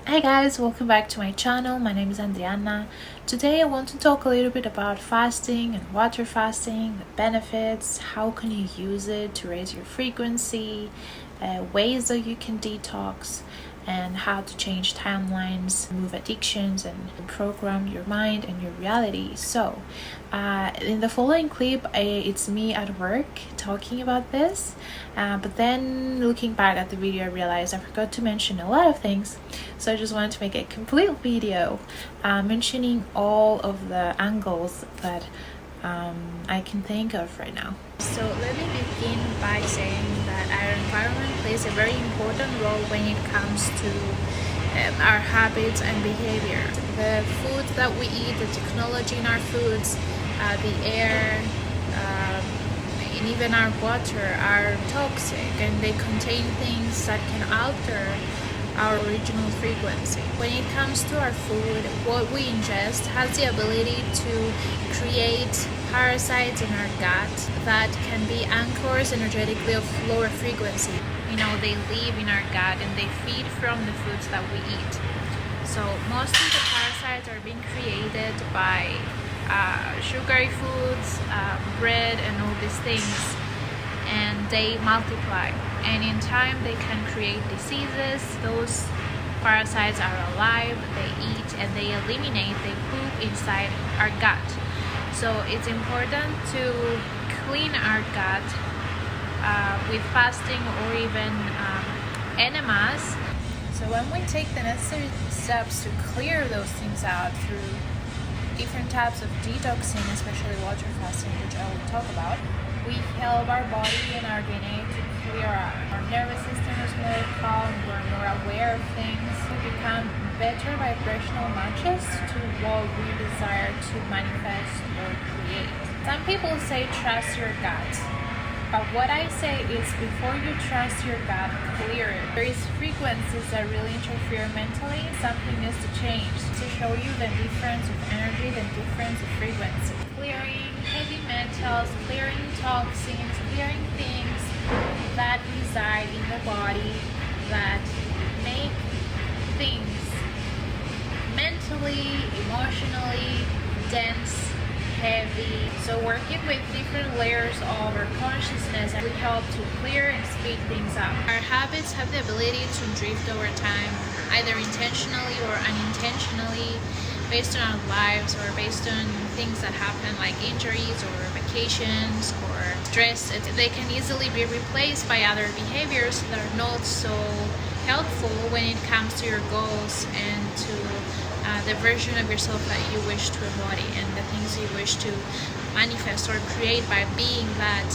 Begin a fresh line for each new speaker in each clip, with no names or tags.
Hi guys, welcome back to my channel. My name is Andriana. Today I want to talk a little bit about fasting and water fasting, the benefits, how can you use it to raise your frequency, ways that you can detox, and how to change timelines, remove addictions, and program your mind and your reality. So in the following clip, it's me at work talking about this, but then looking back at the video I realized I forgot to mention a lot of things, so I just wanted to make a complete video mentioning all of the angles that I can think of right now. So let me begin by saying that our environment plays a very important role when it comes to our habits and behavior. The food that we eat, the technology in our foods, the air, and even our water are toxic, and they contain things that can alter our original frequency. When it comes to our food, what we ingest has the ability to create parasites in our gut that can be anchors energetically of lower frequency. They live in our gut and they feed from the foods that we eat. So most of the parasites are being created by sugary foods, bread, and all these things, and they multiply, and in time they can create diseases. Those parasites are alive, they eat and they eliminate, they poop inside our gut. So it's important to clean our gut with fasting or even enemas. So when we take the necessary steps to clear those things out through different types of detoxing, especially water fasting, which I will talk about, we help our body and our DNA to clear out. Our nervous system is more calm, we're more aware of things, we become better vibrational matches to what we desire to manifest or create. Some people say trust your gut, but what I say is before you trust your gut, clear it. There is frequencies that really interfere mentally. Something needs to change to show you the difference of energy, the difference of frequency. Clearing heavy metals, clearing toxins, clearing things that reside in the body that make things mentally, emotionally dense, heavy. So working with different layers of our consciousness will help to clear and speed things up. Our habits have the ability to drift over time, either intentionally or unintentionally, based on our lives or based on things that happen like injuries or vacations or stress. They can easily be replaced by other behaviors that are not so helpful when it comes to your goals and to the version of yourself that you wish to embody and the things you wish to manifest or create by being that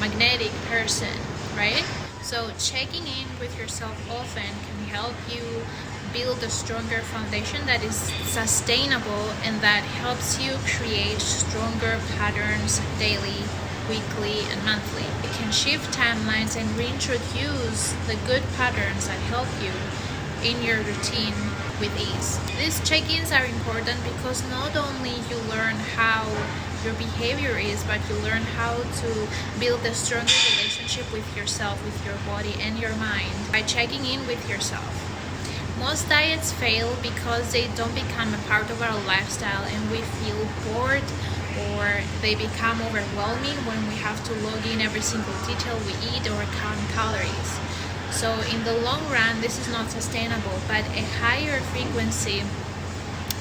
magnetic person, right? So checking in with yourself often can help you build a stronger foundation that is sustainable and that helps you create stronger patterns daily, weekly, and monthly. It can shift timelines and reintroduce the good patterns that help you in your routine with ease. These check-ins are important because not only you learn how your behavior is, but you learn how to build a stronger relationship with yourself, with your body and your mind by checking in with yourself. Most diets fail because they don't become a part of our lifestyle and we feel bored, or they become overwhelming when we have to log in every single detail we eat or count calories. So in the long run, this is not sustainable, but a higher frequency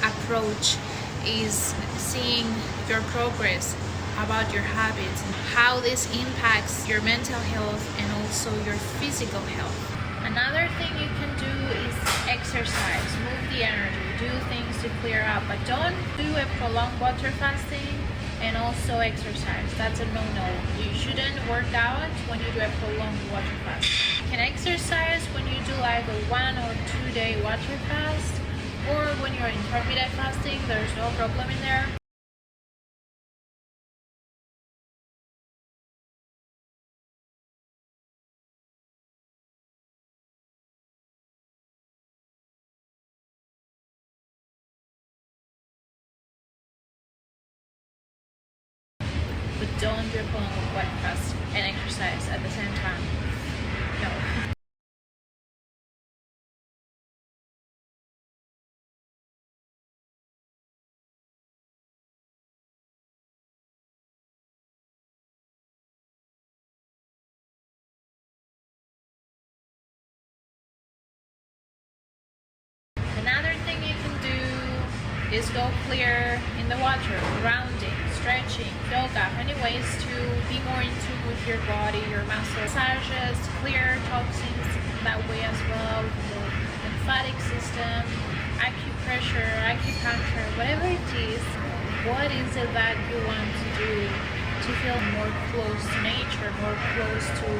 approach is seeing your progress about your habits and how this impacts your mental health and also your physical health. Another thing you can do is exercise, move the energy, do things to clear up, but don't do a prolonged water fasting and also exercise. That's a no-no. You shouldn't work out when you do a prolonged water fast. You can exercise when you do like a 1 or 2 day water fast, or when you're intermittent fasting, there's no problem in there. But don't do a prolonged water fast and exercise at the same time. No. is go clear in the water, grounding, stretching, yoga, many ways to be more in tune with your body, your muscles, massages, clear toxins that way as well, the lymphatic system, acupressure, acupuncture, whatever it is. What is it that you want to do to feel more close to nature, more close to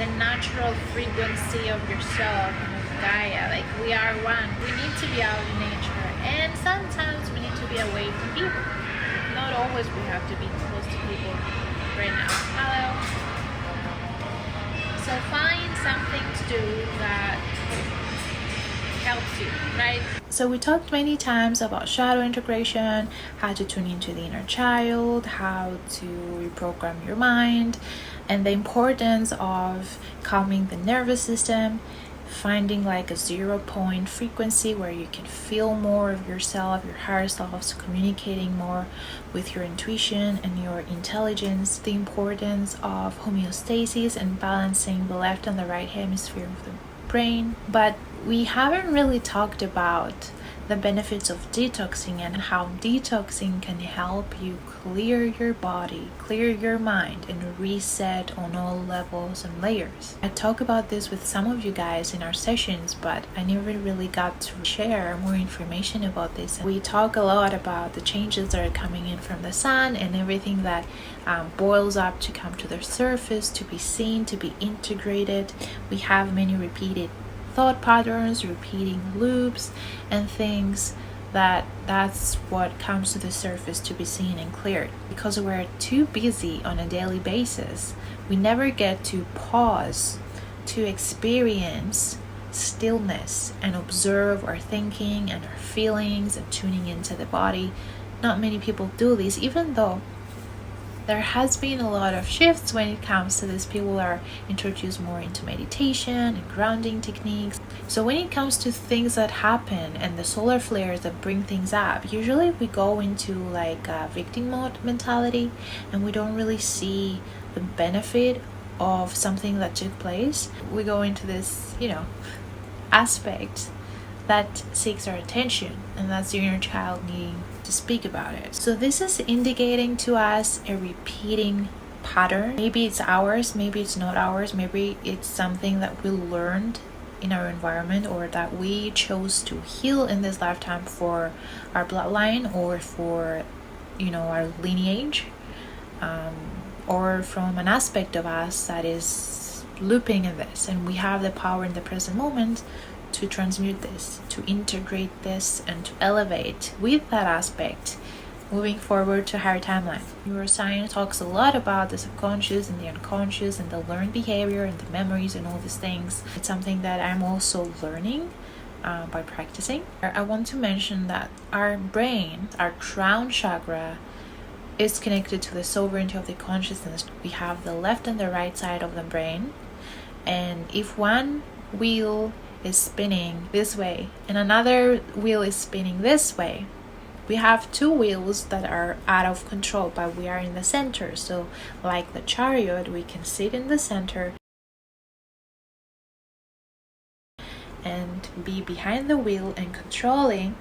the natural frequency of yourself and of Gaia? Like, we are one. We need to be out in nature, and sometimes we need to be away from people. Not always we have to be close to people right now. Hello. So find something to do that helps you, right? So we talked many times about shadow integration, how to tune into the inner child, how to reprogram your mind, and the importance of calming the nervous system, finding like a 0 point frequency where you can feel more of yourself, your higher selves, communicating more with your intuition and your intelligence, the importance of homeostasis and balancing the left and the right hemisphere of the brain. But we haven't really talked about the benefits of detoxing and how detoxing can help you clear your body, clear your mind, and reset on all levels and layers. I talk about this with some of you guys in our sessions, but I never really got to share more information about this. We talk a lot about the changes that are coming in from the sun and everything that boils up to come to the surface, to be seen, to be integrated. We have many repeated thought patterns, repeating loops and things that's what comes to the surface to be seen and cleared. Because we're too busy on a daily basis, we never get to pause to experience stillness and observe our thinking and our feelings and tuning into the body. Not many people do this, even though there has been a lot of shifts when it comes to this. People are introduced more into meditation and grounding techniques. So when it comes to things that happen and the solar flares that bring things up, usually we go into like a victim mode mentality, and we don't really see the benefit of something that took place. We go into this, aspect that seeks our attention, and that's the inner child needing to speak about it. So this is indicating to us a repeating pattern. Maybe it's ours, maybe it's not ours, maybe it's something that we learned in our environment, or that we chose to heal in this lifetime for our bloodline, or for our lineage, or from an aspect of us that is looping in this, and we have the power in the present moment to transmute this, to integrate this, and to elevate with that aspect, moving forward to higher timeline. Neuroscience talks a lot about the subconscious and the unconscious and the learned behavior and the memories and all these things. It's something that I'm also learning by practicing. I want to mention that our brain, our crown chakra, is connected to the sovereignty of the consciousness. We have the left and the right side of the brain, and if one wheel is spinning this way and another wheel is spinning this way, we have two wheels that are out of control, but we are in the center. So like the chariot, we can sit in the center and be behind the wheel and controlling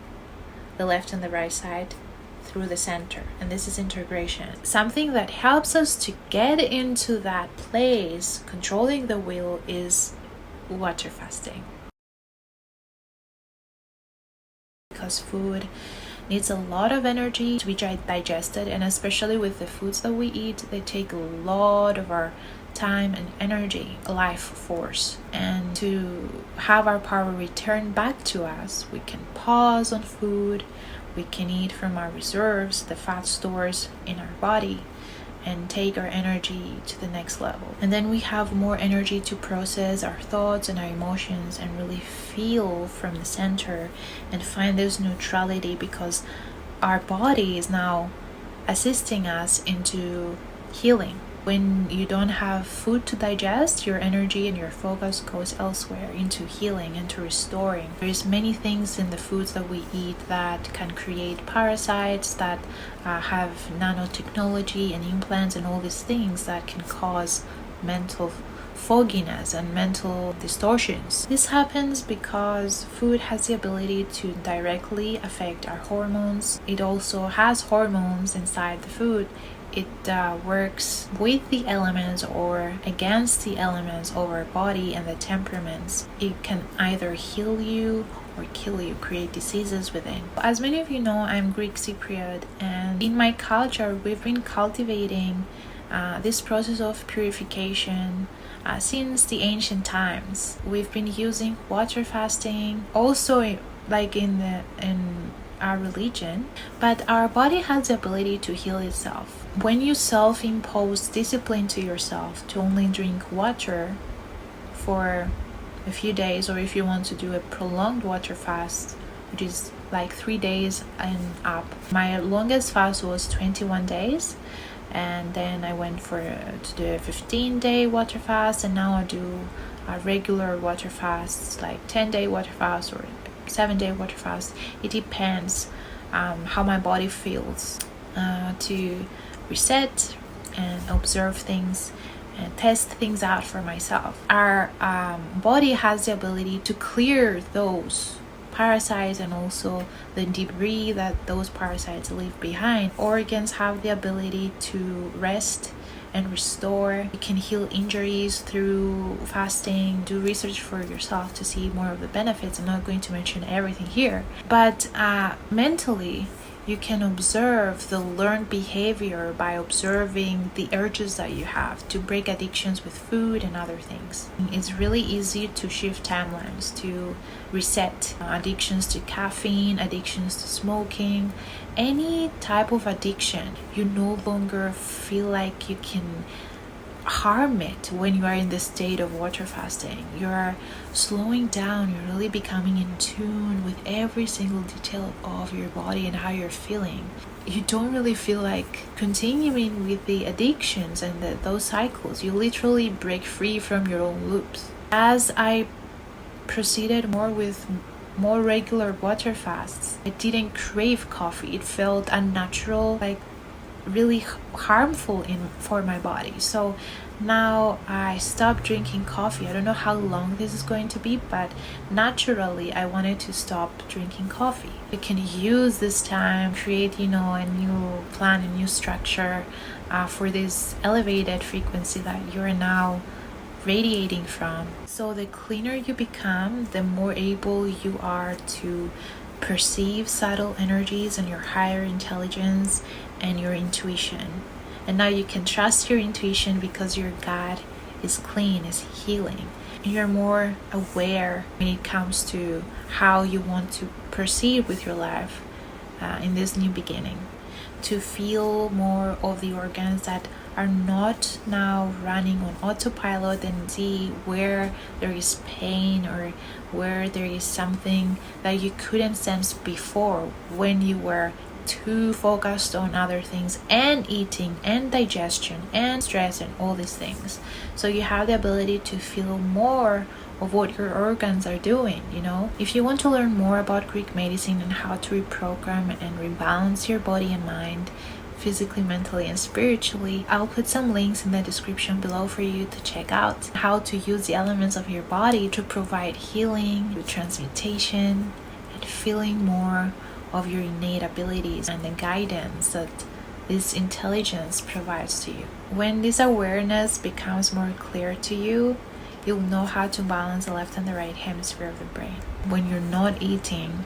the left and the right side through the center. And this is integration. Something that helps us to get into that place, controlling the wheel, is water fasting. Because food needs a lot of energy to be digested, and especially with the foods that we eat, they take a lot of our time and energy, life force. And to have our power return back to us, we can pause on food, we can eat from our reserves, the fat stores in our body, and take our energy to the next level. And then we have more energy to process our thoughts and our emotions and really feel from the center and find this neutrality, because our body is now assisting us into healing. When you don't have food to digest, your energy and your focus goes elsewhere, into healing, into restoring. There's many things in the foods that we eat that can create parasites, that have nanotechnology and implants and all these things that can cause mental fogginess and mental distortions. This happens because food has the ability to directly affect our hormones. It also has hormones inside the food. It works with the elements or against the elements of our body and the temperaments. It can either heal you or kill you, create diseases within. As many of you know, I'm Greek Cypriot, and in my culture, we've been cultivating this process of purification since the ancient times. We've been using water fasting, also like in our religion, but our body has the ability to heal itself. When you self-impose discipline to yourself to only drink water for a few days, or if you want to do a prolonged water fast, which is like 3 days and up. My longest fast was 21 days, and then I went to do a 15-day water fast, and now I do a regular water fasts, like 10-day water fast or 7-day water fast. It depends how my body feels, to reset and observe things and test things out for myself. Our body has the ability to clear those parasites and also the debris that those parasites leave behind. Organs have the ability to rest and restore. You can heal injuries through fasting. Do research for yourself to see more of the benefits. I'm not going to mention everything here, but mentally, you can observe the learned behavior by observing the urges that you have to break addictions with food and other things. It's really easy to shift timelines, to reset addictions to caffeine, addictions to smoking, any type of addiction. You no longer feel like you can harm it when you are in the state of water fasting. You're slowing down, you're really becoming in tune with every single detail of your body and how you're feeling. You don't really feel like continuing with the addictions and those cycles. You literally break free from your own loops. As I proceeded with more regular water fasts, I didn't crave coffee. It felt unnatural, like really harmful for my body. So now I stopped drinking coffee. I don't know how long this is going to be, but naturally I wanted to stop drinking coffee. You can use this time, create a new plan, a new structure for this elevated frequency that you're now radiating from. So the cleaner you become, the more able you are to perceive subtle energies and your higher intelligence and your intuition. And now you can trust your intuition because your gut is clean, is healing. And you're more aware when it comes to how you want to proceed with your life in this new beginning. To feel more of the organs that are not now running on autopilot and see where there is pain or where there is something that you couldn't sense before when you were too focused on other things and eating and digestion and stress and all these things. So you have the ability to feel more of what your organs are doing. If you want to learn more about Greek medicine and how to reprogram and rebalance your body and mind, physically, mentally, and spiritually, I'll put some links in the description below for you to check out how to use the elements of your body to provide healing, transmutation, and feeling more of your innate abilities and the guidance that this intelligence provides to you. When this awareness becomes more clear to you, you'll know how to balance the left and the right hemisphere of the brain. When you're not eating,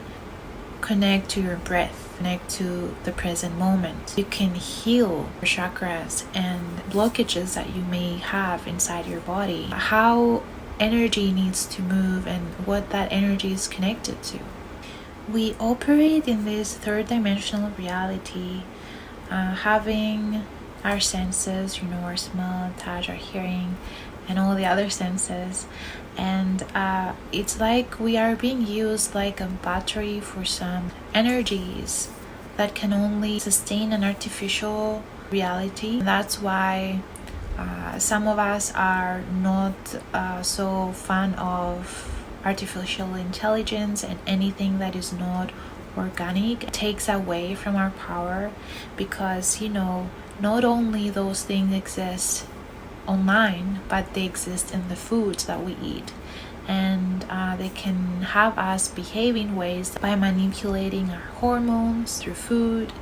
connect to your breath, connect to the present moment. You can heal your chakras and blockages that you may have inside your body, how energy needs to move and what that energy is connected to. We operate in this third dimensional reality, having our senses, our smell, touch, our hearing, and all the other senses. And it's like we are being used like a battery for some energies that can only sustain an artificial reality. That's why some of us are not so fan of artificial intelligence, and anything that is not organic takes away from our power, because not only those things exist online, but they exist in the foods that we eat. And they can have us behave in ways by manipulating our hormones through food,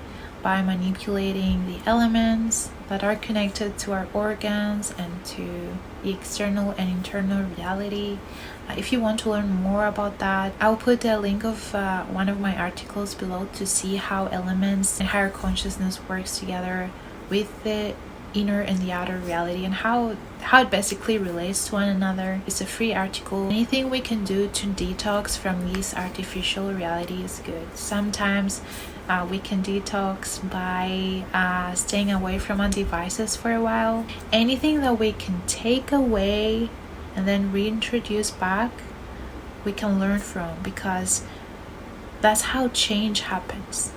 by manipulating the elements that are connected to our organs and to the external and internal reality. If you want to learn more about that, I'll put a link of one of my articles below to see how elements and higher consciousness works together with the inner and the outer reality, and how it basically relates to one another. It's a free article. Anything we can do to detox from this artificial reality is good. Sometimes we can detox by staying away from our devices for a while. Anything that we can take away and then reintroduce back, we can learn from, because that's how change happens.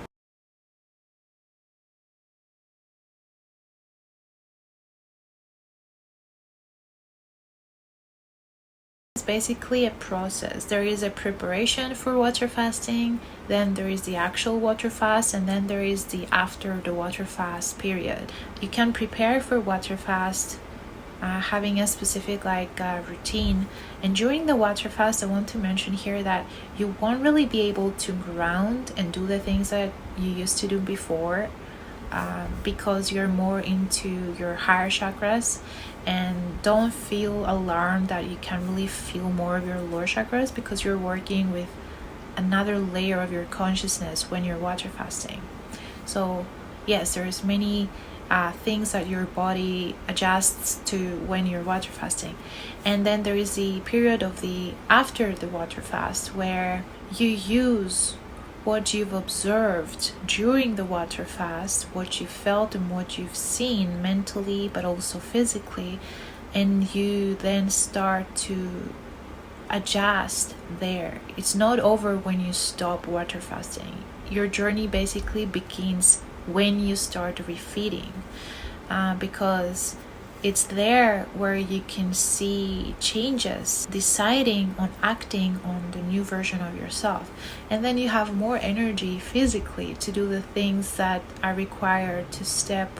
It's basically a process. There is a preparation for water fasting, then there is the actual water fast, and then there is the after the water fast period. You can prepare for water fast having a specific routine, and during the water fast I want to mention here that you won't really be able to ground and do the things that you used to do before, because you're more into your higher chakras. And don't feel alarmed that you can really feel more of your lower chakras, because you're working with another layer of your consciousness when you're water fasting. So yes, there's many things that your body adjusts to when you're water fasting. And then there is the period of the after the water fast, where you use what you've observed during the water fast, what you felt and what you've seen mentally but also physically, and you then start to adjust there. It's not over when you stop water fasting. Your journey basically begins when you start refeeding, because it's there where you can see changes, deciding on acting on the new version of yourself. And then you have more energy physically to do the things that are required to step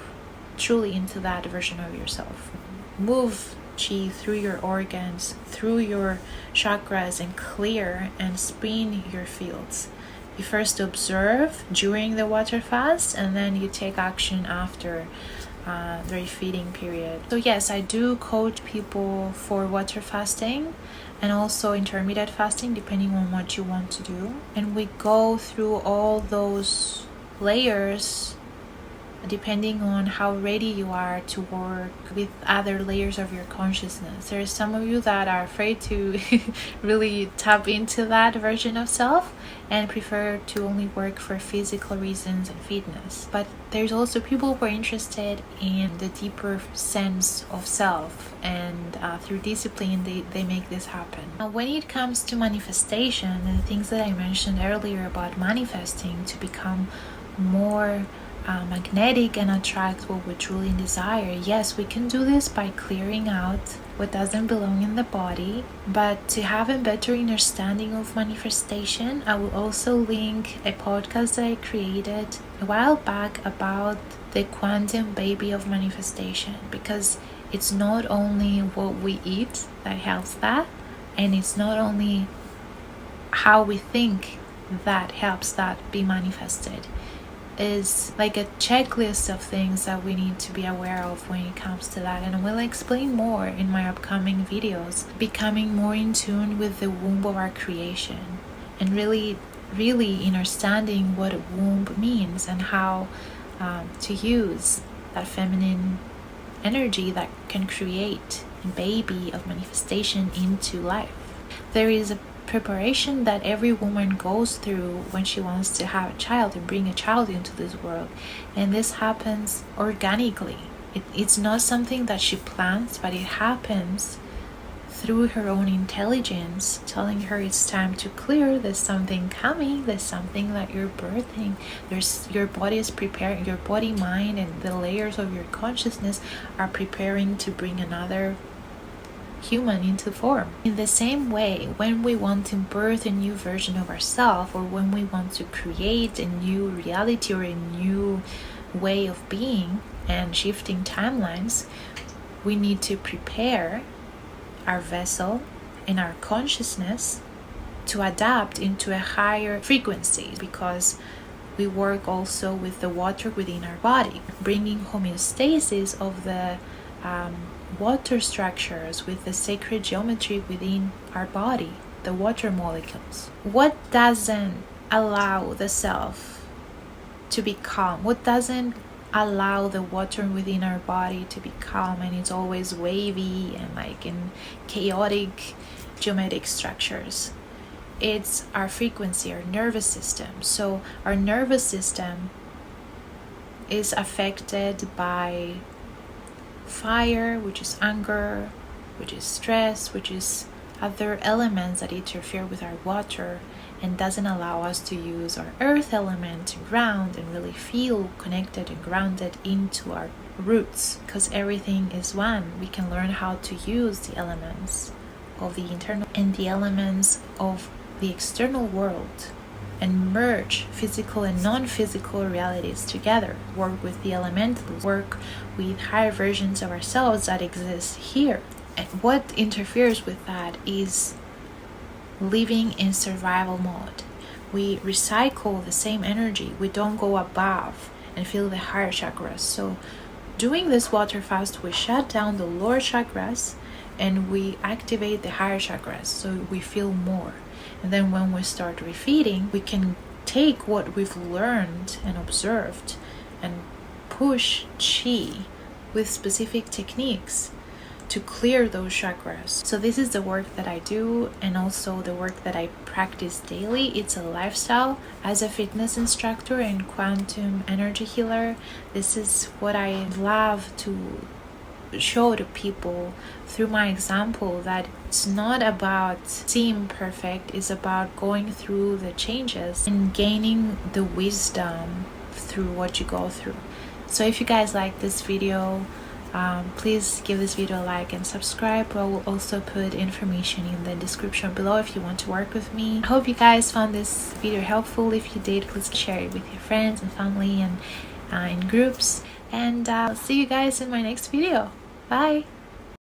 truly into that version of yourself. Move chi through your organs, through your chakras, and clear and spin your fields. You first observe during the water fast, and then you take action after the refeeding period. So yes, I do coach people for water fasting and also intermittent fasting, depending on what you want to do. And we go through all those layers depending on how ready you are to work with other layers of your consciousness. There's some of you that are afraid to really tap into that version of self and prefer to only work for physical reasons and fitness. But there's also people who are interested in the deeper sense of self, and through discipline they make this happen. Now, when it comes to manifestation and the things that I mentioned earlier about manifesting to become more magnetic and attract what we truly desire, yes, we can do this by clearing out what doesn't belong in the body. But to have a better understanding of manifestation, I will also link a podcast that I created a while back about the quantum baby of manifestation, because it's not only what we eat that helps that, and it's not only how we think that helps that be manifested. Is like a checklist of things that we need to be aware of when it comes to that, and I will explain more in my upcoming videos. Becoming more in tune with the womb of our creation, and really understanding what a womb means, and how to use that feminine energy that can create a baby of manifestation into life. There is a preparation that every woman goes through when she wants to have a child and bring a child into this world, and this happens organically. It's not something that she plans, but it happens through her own intelligence telling her it's time to clear. There's something coming, there's something that you're birthing. Your body is preparing, your body, mind, and the layers of your consciousness are preparing to bring another human into form. In the same way, when we want to birth a new version of ourselves, or when we want to create a new reality or a new way of being and shifting timelines, we need to prepare our vessel and our consciousness to adapt into a higher frequency, because we work also with the water within our body, bringing homeostasis of the water structures with the sacred geometry within our body, the water molecules. What doesn't allow the self to be calm? What doesn't allow the water within our body to be calm, and it's always wavy and like in chaotic geometric structures? It's our frequency, our nervous system. So our nervous system is affected by fire, which is anger, which is stress, which is other elements that interfere with our water and doesn't allow us to use our earth element to ground and really feel connected and grounded into our roots, because everything is one. We can learn how to use the elements of the internal and the elements of the external world and merge physical and non-physical realities together, work with the elementals, work with higher versions of ourselves that exist here. And what interferes with that is living in survival mode. We recycle the same energy. We don't go above and feel the higher chakras. So doing this water fast, we shut down the lower chakras and we activate the higher chakras, so we feel more. And then when we start refeeding, we can take what we've learned and observed and push chi with specific techniques to clear those chakras. So this is the work that I do, and also the work that I practice daily. It's a lifestyle. As a fitness instructor and quantum energy healer, this is what I love to show to people through my example, that it's not about seem perfect, it's about going through the changes and gaining the wisdom through what you go through. So if you guys like this video, please give this video a like and subscribe. I will also put information in the description below if you want to work with me. I hope you guys found this video helpful. If you did, please share it with your friends and family and in groups. And I'll see you guys in my next video. Bye!